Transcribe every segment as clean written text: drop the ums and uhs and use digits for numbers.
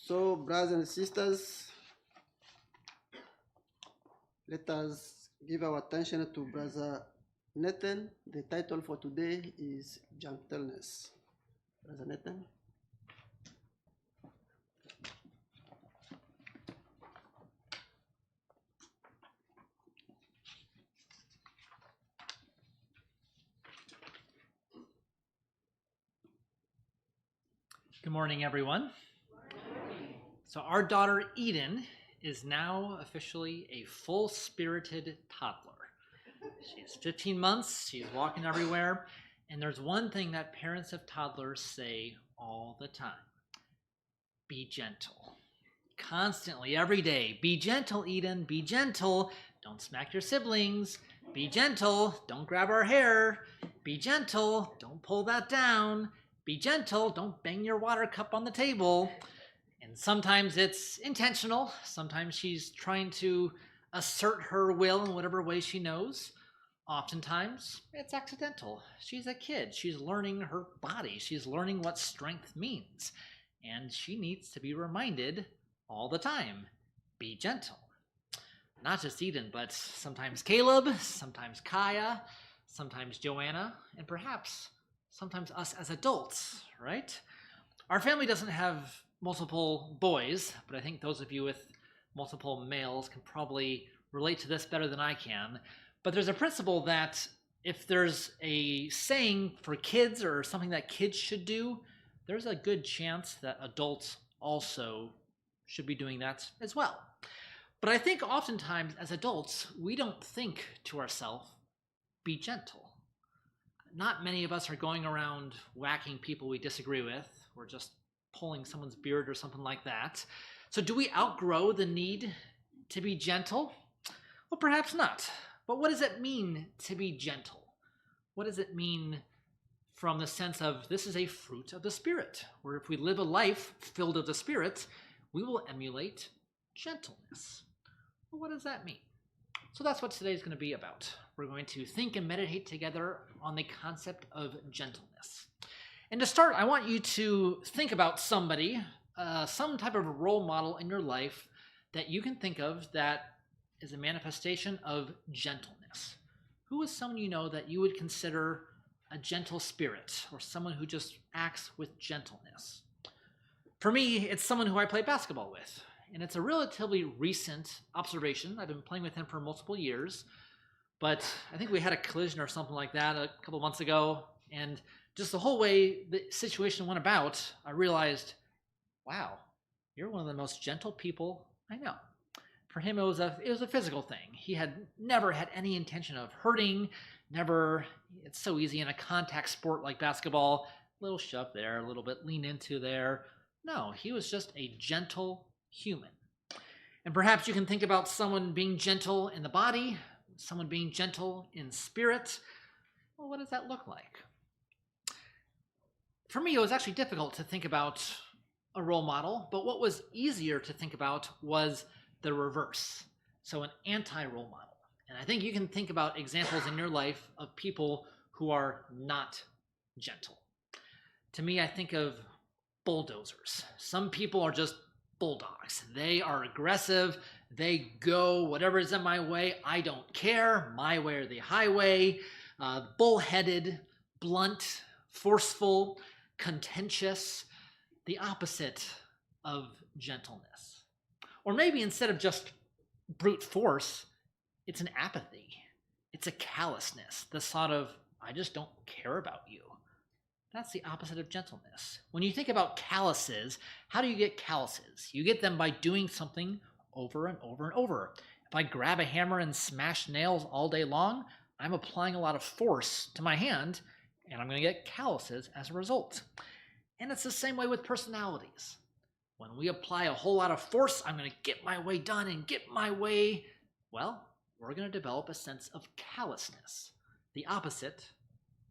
So, brothers and sisters, let us give our attention to Brother Nathan. The title for today is Gentleness. Brother Nathan. Good morning, everyone. So our daughter Eden is now officially a full-spirited toddler. She's 15 months, she's walking everywhere, and there's one thing that parents of toddlers say all the time: be gentle. Constantly, every day, be gentle, Eden, be gentle. Don't smack your siblings. Be gentle, don't grab our hair. Be gentle, don't pull that down. Be gentle, don't bang your water cup on the table. And sometimes it's intentional. Sometimes she's trying to assert her will in whatever way she knows. Oftentimes, it's accidental. She's a kid. She's learning her body. She's learning what strength means. And she needs to be reminded all the time, be gentle. Not just Eden, but sometimes Caleb, sometimes Kaya, sometimes Joanna, and perhaps sometimes us as adults, right? Our family doesn't have multiple boys, but I think those of you with multiple males can probably relate to this better than I can. But there's a principle that if there's a saying for kids or something that kids should do, there's a good chance that adults also should be doing that as well. But I think oftentimes as adults, we don't think to ourselves, be gentle. Not many of us are going around whacking people we disagree with, or just pulling someone's beard or something like that. So do we outgrow the need to be gentle? Well, perhaps not. But what does it mean to be gentle? What does it mean from the sense of this is a fruit of the Spirit, where if we live a life filled with the Spirit, we will emulate gentleness. Well, what does that mean? So that's what today's going to be about. We're going to think and meditate together on the concept of gentleness. And to start, I want you to think about somebody, some type of role model in your life that you can think of that is a manifestation of gentleness. Who is someone you know that you would consider a gentle spirit, or someone who just acts with gentleness? For me, it's someone who I play basketball with. And it's a relatively recent observation. I've been playing with him for multiple years, but I think we had a collision or something like that a couple months ago, and just the whole way the situation went about, I realized, wow, you're one of the most gentle people I know. For him, it was a physical thing. He had never had any intention of hurting, it's so easy in a contact sport like basketball, a little shove there, a little bit lean into there. No, he was just a gentle human. And perhaps you can think about someone being gentle in the body, someone being gentle in spirit. Well, what does that look like? For me, it was actually difficult to think about a role model, but what was easier to think about was the reverse. So an anti-role model. And I think you can think about examples in your life of people who are not gentle. To me, I think of bulldozers. Some people are just bulldogs. They are aggressive. They go, whatever is in my way, I don't care. My way or the highway. Bullheaded, blunt, forceful, contentious. The opposite of gentleness. Or maybe instead of just brute force, it's an apathy. It's a callousness. The thought of, I just don't care about you. That's the opposite of gentleness. When you think about calluses, how do you get calluses? You get them by doing something over and over and over. If I grab a hammer and smash nails all day long, I'm applying a lot of force to my hand, and I'm going to get calluses as a result. And it's the same way with personalities. When we apply a whole lot of force, I'm going to get my way done and get my way, well, we're going to develop a sense of callousness, the opposite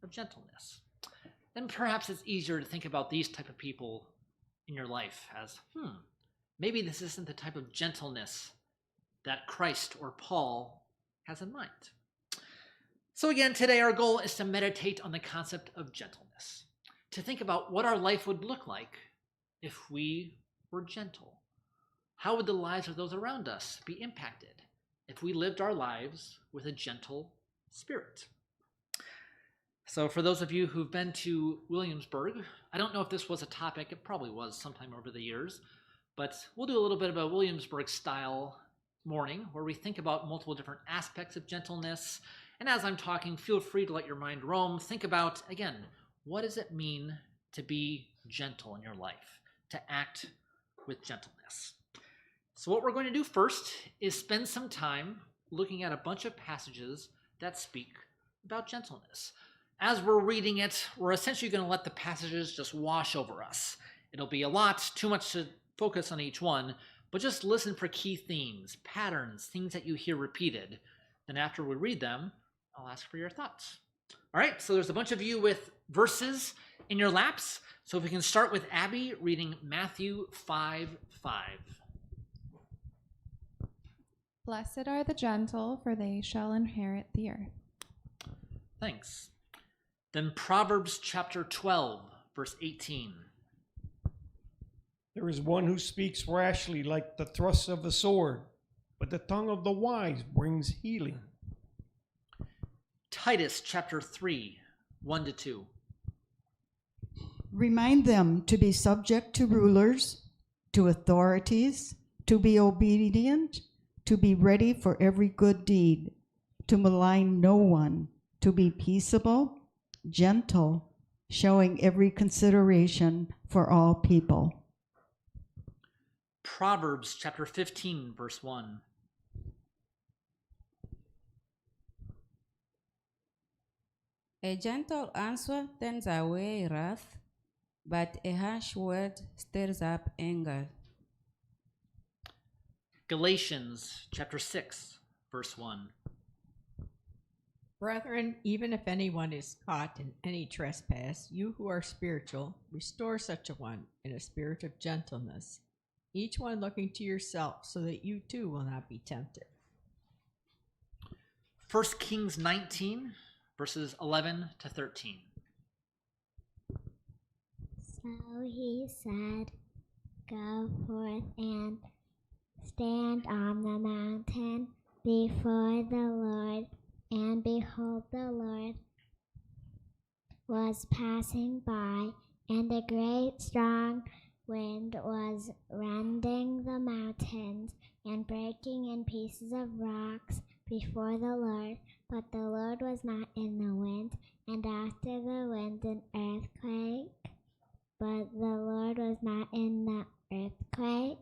of gentleness. Then perhaps it's easier to think about these type of people in your life as, maybe this isn't the type of gentleness that Christ or Paul has in mind. So again, today our goal is to meditate on the concept of gentleness, to think about what our life would look like if we were gentle? How would the lives of those around us be impacted if we lived our lives with a gentle spirit? So for those of you who've been to Williamsburg, I don't know if this was a topic, it probably was sometime over the years, but we'll do a little bit of a Williamsburg style morning where we think about multiple different aspects of gentleness. And as I'm talking, feel free to let your mind roam. Think about, again, what does it mean to be gentle in your life, to act with gentleness? So what we're going to do first is spend some time looking at a bunch of passages that speak about gentleness. As we're reading it, we're essentially going to let the passages just wash over us. It'll be a lot, too much to focus on each one, but just listen for key themes, patterns, things that you hear repeated. Then after we read them, I'll ask for your thoughts. All right, so there's a bunch of you with verses in your laps. So if we can start with Abby reading Matthew 5:5. Blessed are the gentle, for they shall inherit the earth. Thanks. Then Proverbs chapter 12, verse 18. There is one who speaks rashly like the thrust of a sword, but the tongue of the wise brings healing. Titus chapter 3, 1-2. Remind them to be subject to rulers, to authorities, to be obedient, to be ready for every good deed, to malign no one, to be peaceable, gentle, showing every consideration for all people. Proverbs chapter 15, verse 1. A gentle answer turns away wrath, but a harsh word stirs up anger. Galatians chapter 6, verse 1. Brethren, even if anyone is caught in any trespass, you who are spiritual, restore such a one in a spirit of gentleness, each one looking to yourself, so that you too will not be tempted. 1 Kings 19, verses 11-13. So he said, "Go forth and stand on the mountain before the Lord." And behold, the Lord was passing by, and a great strong wind was rending the mountains and breaking in pieces of rocks before the Lord. But the Lord was not in the wind, and after the wind an earthquake. But the Lord was not in the earthquake.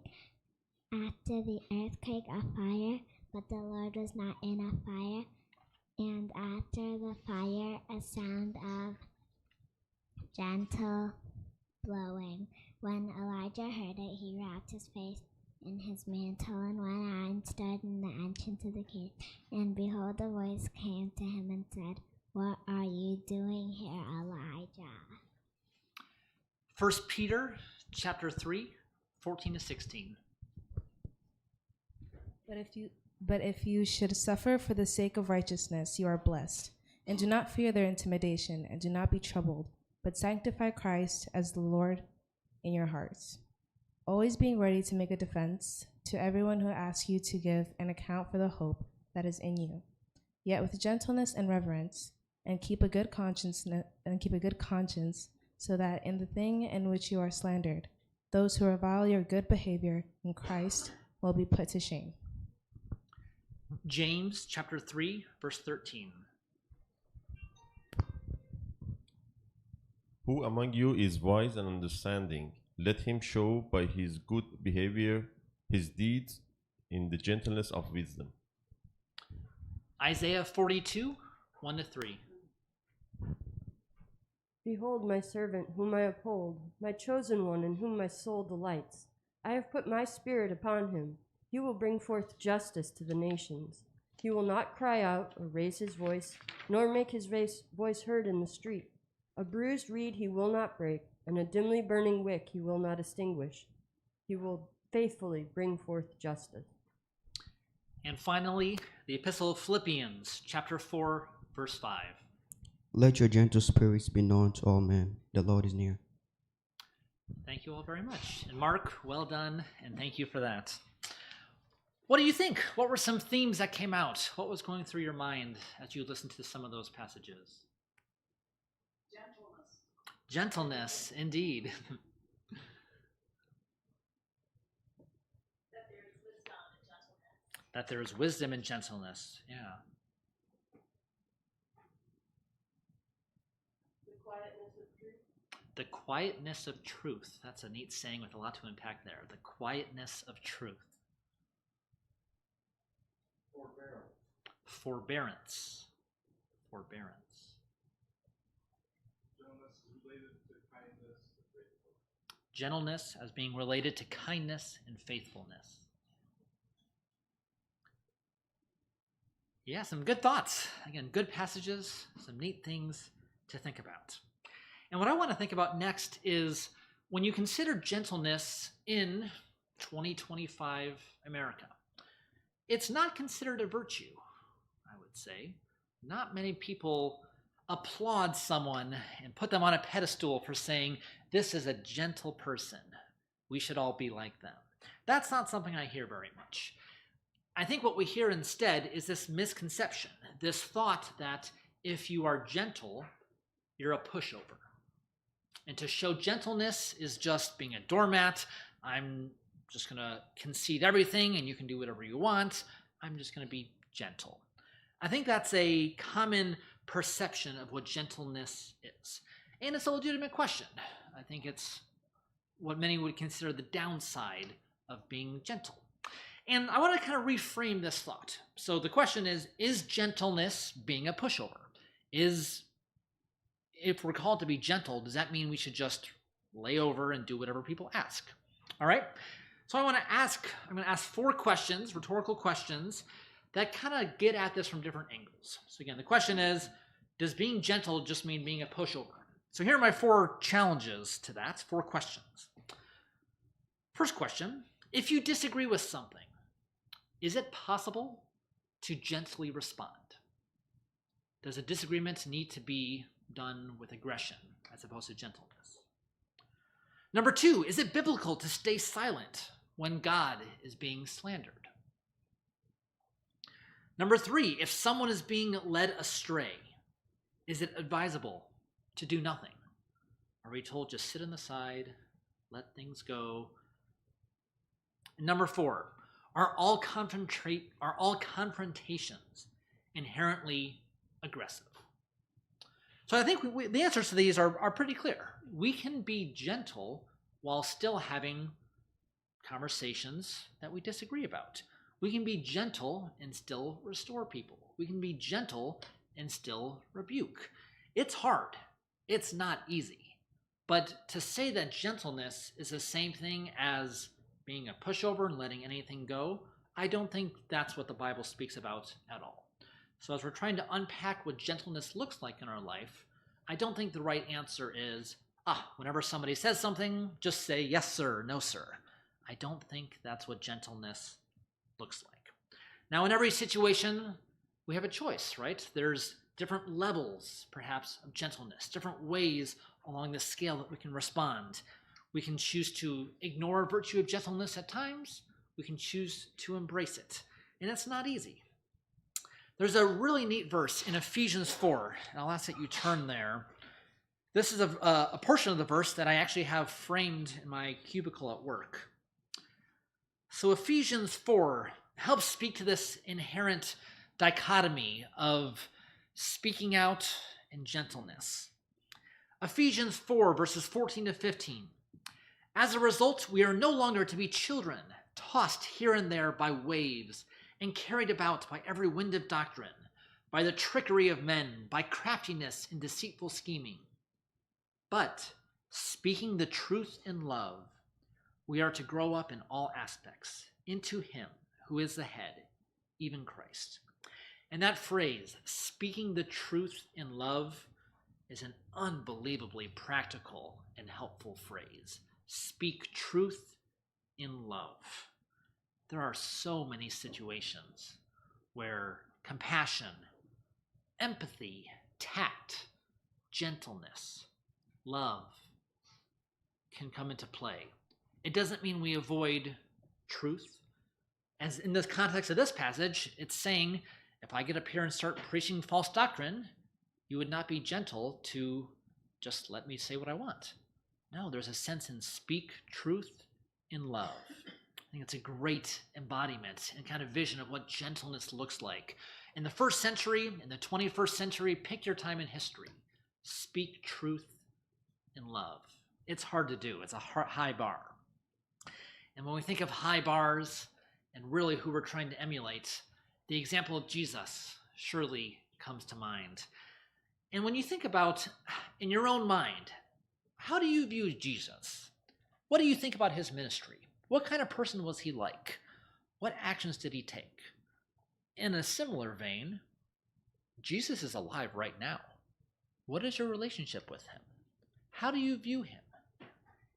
After the earthquake, a fire. But the Lord was not in a fire. And after the fire, a sound of gentle blowing. When Elijah heard it, he wrapped his face in his mantle and went out and stood in the entrance of the cave. And behold, a voice came to him and said, "What are you doing here, Elijah?" 1 Peter chapter 3, 14-16. But if you should suffer for the sake of righteousness, you are blessed. And do not fear their intimidation, and do not be troubled, but sanctify Christ as the Lord in your hearts, always being ready to make a defense to everyone who asks you to give an account for the hope that is in you, yet with gentleness and reverence, and keep a good conscience, so that in the thing in which you are slandered, those who revile your good behavior in Christ will be put to shame. James chapter 3, verse 13. Who among you is wise and understanding? Let him show by his good behavior his deeds in the gentleness of wisdom. Isaiah 42, 1-3. Behold my servant whom I uphold, my chosen one in whom my soul delights. I have put my spirit upon him. He will bring forth justice to the nations. He will not cry out or raise his voice, nor make his voice heard in the street. A bruised reed he will not break, and a dimly burning wick he will not extinguish. He will faithfully bring forth justice. And finally, the Epistle of Philippians, chapter 4, verse 5. Let your gentle spirits be known to all men. The Lord is near. Thank you all very much. And Mark, well done, and thank you for that. What do you think? What were some themes that came out? What was going through your mind as you listened to some of those passages? Gentleness. Gentleness, indeed. That there is wisdom and gentleness. Yeah. The quietness of truth. That's a neat saying with a lot to unpack there. The quietness of truth. Forbearance. Forbearance. Gentleness as being related to kindness and faithfulness. Yeah, some good thoughts. Again, good passages, some neat things to think about. And what I want to think about next is when you consider gentleness in 2025 America, it's not considered a virtue, I would say. Not many people applaud someone and put them on a pedestal for saying, this is a gentle person. We should all be like them. That's not something I hear very much. I think what we hear instead is this misconception, this thought that if you are gentle, you're a pushover. And to show gentleness is just being a doormat. I'm just going to concede everything and you can do whatever you want. I'm just going to be gentle. I think that's a common perception of what gentleness is. And it's a legitimate question. I think it's what many would consider the downside of being gentle. And I want to kind of reframe this thought. So the question is gentleness being a pushover? If we're called to be gentle, does that mean we should just lay over and do whatever people ask? All right. So I'm going to ask 4 questions, rhetorical questions, that kind of get at this from different angles. So again, the question is, does being gentle just mean being a pushover? So here are my 4 challenges to that, 4 questions. First question, if you disagree with something, is it possible to gently respond? Does a disagreement need to be done with aggression as opposed to gentleness? Number 2, is it biblical to stay silent when God is being slandered? Number 3, if someone is being led astray, is it advisable to do nothing? Are we told just sit on the side, let things go? And number 4, are all confrontations inherently aggressive? So I think the answers to these are pretty clear. We can be gentle while still having conversations that we disagree about. We can be gentle and still restore people. We can be gentle and still rebuke. It's hard. It's not easy. But to say that gentleness is the same thing as being a pushover and letting anything go, I don't think that's what the Bible speaks about at all. So as we're trying to unpack what gentleness looks like in our life, I don't think the right answer is, whenever somebody says something, just say yes sir, no sir. I don't think that's what gentleness looks like. Now in every situation, we have a choice, right? There's different levels, perhaps, of gentleness, different ways along the scale that we can respond. We can choose to ignore virtue of gentleness at times. We can choose to embrace it. And it's not easy. There's a really neat verse in Ephesians 4, and I'll ask that you turn there. This is a portion of the verse that I actually have framed in my cubicle at work. So Ephesians 4 helps speak to this inherent dichotomy of speaking out and gentleness. Ephesians 4, verses 14 to 15. As a result, we are no longer to be children, tossed here and there by waves, and carried about by every wind of doctrine, by the trickery of men, by craftiness and deceitful scheming. But, speaking the truth in love, we are to grow up in all aspects into Him who is the head, even Christ. And that phrase, speaking the truth in love, is an unbelievably practical and helpful phrase. Speak truth in love. There are so many situations where compassion, empathy, tact, gentleness, love can come into play. It doesn't mean we avoid truth. As in this context of this passage, it's saying, if I get up here and start preaching false doctrine, you would not be gentle to just let me say what I want. No, there's a sense in speak truth in love. I think it's a great embodiment and kind of vision of what gentleness looks like. In the first century, in the 21st century, pick your time in history. Speak truth in love. It's hard to do. It's a high bar. And when we think of high bars and really who we're trying to emulate, the example of Jesus surely comes to mind. And when you think about, in your own mind, how do you view Jesus? What do you think about his ministry? What kind of person was he like? What actions did he take? In a similar vein, Jesus is alive right now. What is your relationship with him? How do you view him?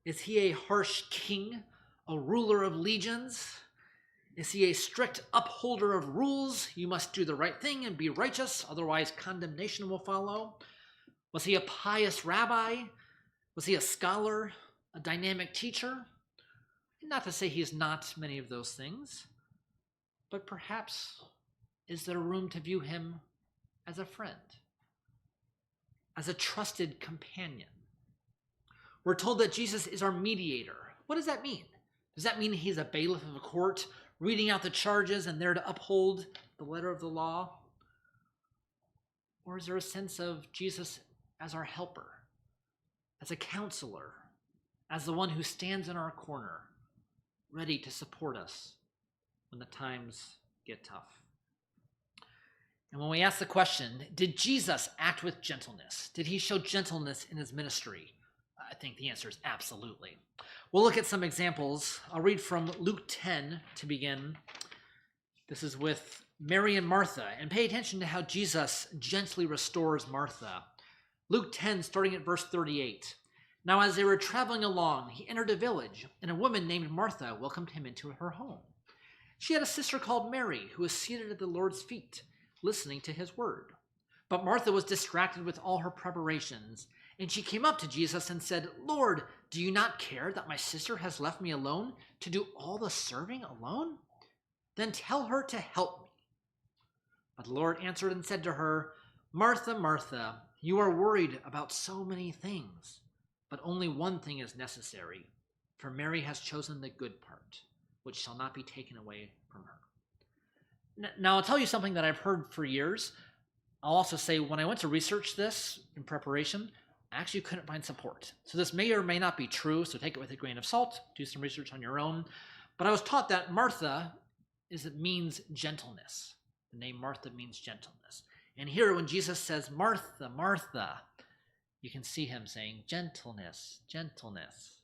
Is he a harsh king, a ruler of legions? Is he a strict upholder of rules? You must do the right thing and be righteous, otherwise condemnation will follow. Was he a pious rabbi? Was he a scholar, a dynamic teacher? Not to say he's not many of those things, but perhaps is there room to view him as a friend, as a trusted companion? We're told that Jesus is our mediator. What does that mean? Does that mean he's a bailiff of a court, reading out the charges and there to uphold the letter of the law? Or is there a sense of Jesus as our helper, as a counselor, as the one who stands in our corner, ready to support us when the times get tough? And when we ask the question, did Jesus act with gentleness? Did he show gentleness in his ministry? I think the answer is absolutely. We'll look at some examples. I'll read from Luke 10 to begin. This is with Mary and Martha, and pay attention to how Jesus gently restores Martha. Luke 10, starting at verse 38. Now as they were traveling along, he entered a village, and a woman named Martha welcomed him into her home. She had a sister called Mary, who was seated at the Lord's feet, listening to his word. But Martha was distracted with all her preparations, and she came up to Jesus and said, Lord, do you not care that my sister has left me alone to do all the serving alone? Then tell her to help me. But the Lord answered and said to her, Martha, Martha, you are worried about so many things, but only one thing is necessary, for Mary has chosen the good part, which shall not be taken away from her. Now, I'll tell you something that I've heard for years. I'll also say when I went to research this in preparation, I actually couldn't find support. So this may or may not be true, so take it with a grain of salt, do some research on your own. But I was taught that Martha means gentleness. The name Martha means gentleness. And here when Jesus says, Martha, Martha, you can see him saying gentleness, gentleness,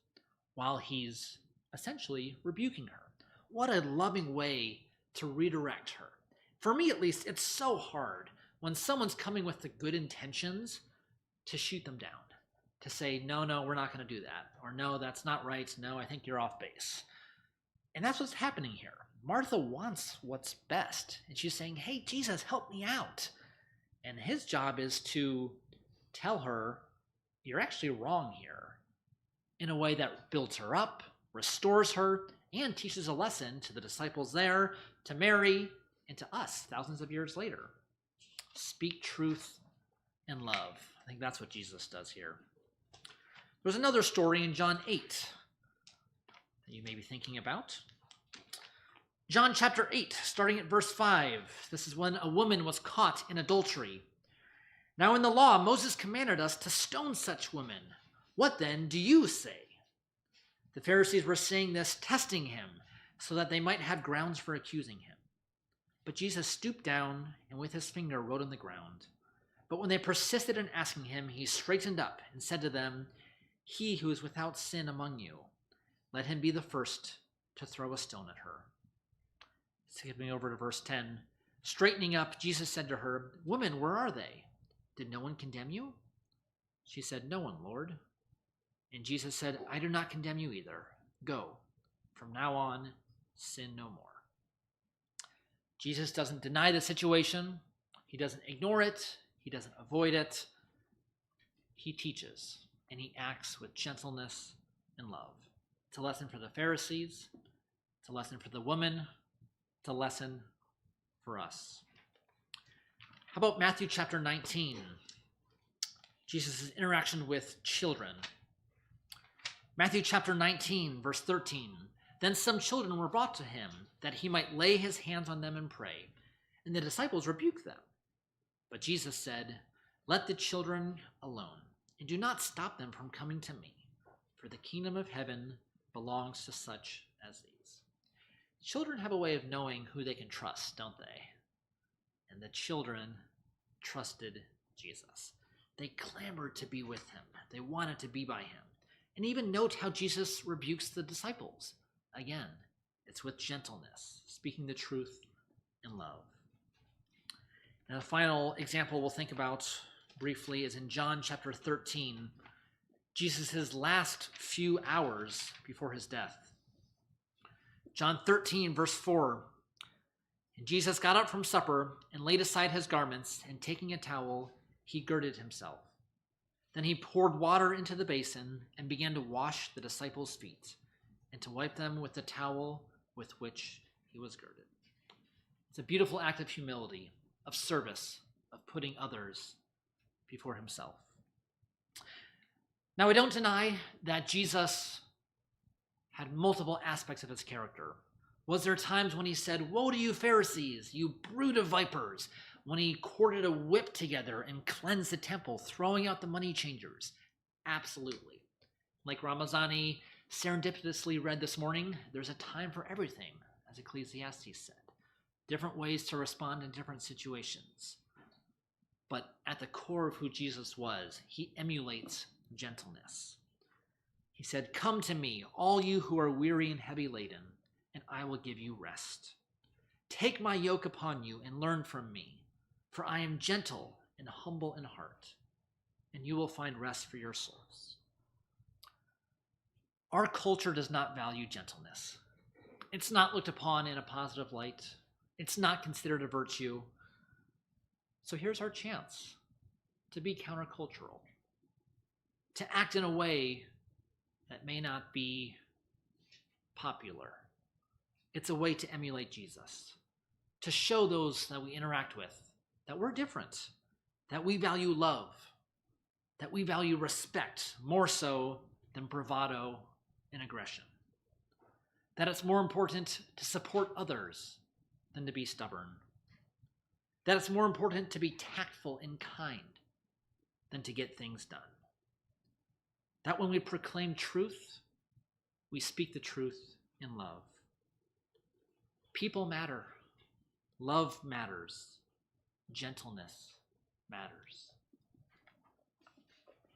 while he's essentially rebuking her. What a loving way to redirect her. For me, at least, it's so hard when someone's coming with the good intentions to shoot them down, to say, no, we're not going to do that. Or no, that's not right. No, I think you're off base. And that's what's happening here. Martha wants what's best. And she's saying, hey, Jesus, help me out. And his job is to tell her, you're actually wrong here, in a way that builds her up, restores her, and teaches a lesson to the disciples there, to Mary, and to us thousands of years later. Speak truth in love. I think that's what Jesus does here. There's another story in John 8 that you may be thinking about. John chapter 8, starting at verse 5. This is when a woman was caught in adultery. Now in the law, Moses commanded us to stone such women. What then do you say? The Pharisees were saying this, testing him, so that they might have grounds for accusing him. But Jesus stooped down and with his finger wrote on the ground. But when they persisted in asking him, he straightened up and said to them, he who is without sin among you, let him be the first to throw a stone at her. Skipping over to verse 10. Straightening up, Jesus said to her, woman, where are they? Did no one condemn you? She said, no one, Lord. And Jesus said, I do not condemn you either. Go. From now on, sin no more. Jesus doesn't deny the situation. He doesn't ignore it. He doesn't avoid it. He teaches, and he acts with gentleness in love. It's a lesson for the Pharisees. It's a lesson for the woman. It's a lesson for us. How about Matthew chapter 19? Jesus' interaction with children. Matthew chapter 19, verse 13. Then some children were brought to him, that he might lay his hands on them and pray. And the disciples rebuked them. But Jesus said, "Let the children alone, and do not stop them from coming to me, for the kingdom of heaven belongs to such as these." Children have a way of knowing who they can trust, don't they? And the children trusted Jesus. They clamored to be with him. They wanted to be by him. And even note how Jesus rebukes the disciples. Again, it's with gentleness, speaking the truth in love. And the final example we'll think about briefly is in John chapter 13, Jesus' last few hours before his death. John 13, verse 4. And Jesus got up from supper and laid aside his garments, and taking a towel, he girded himself. Then he poured water into the basin and began to wash the disciples' feet and to wipe them with the towel with which he was girded. It's a beautiful act of humility, of service, of putting others before himself. Now, I don't deny that Jesus had multiple aspects of his character. Was there times when he said, "Woe to you Pharisees, you brood of vipers," when he corded a whip together and cleansed the temple, throwing out the money changers? Absolutely. Like Ramazani serendipitously read this morning, there's a time for everything, as Ecclesiastes said. Different ways to respond in different situations. But at the core of who Jesus was, he emulates gentleness. He said, "Come to me, all you who are weary and heavy laden, and I will give you rest. Take my yoke upon you and learn from me, for I am gentle and humble in heart, and you will find rest for your souls." Our culture does not value gentleness. It's not looked upon in a positive light. It's not considered a virtue. So here's our chance to be countercultural, to act in a way that may not be popular. It's a way to emulate Jesus, to show those that we interact with that we're different, that we value love, that we value respect more so than bravado and aggression, that it's more important to support others than to be stubborn, that it's more important to be tactful and kind than to get things done, that when we proclaim truth, we speak the truth in love. People matter. Love matters. Gentleness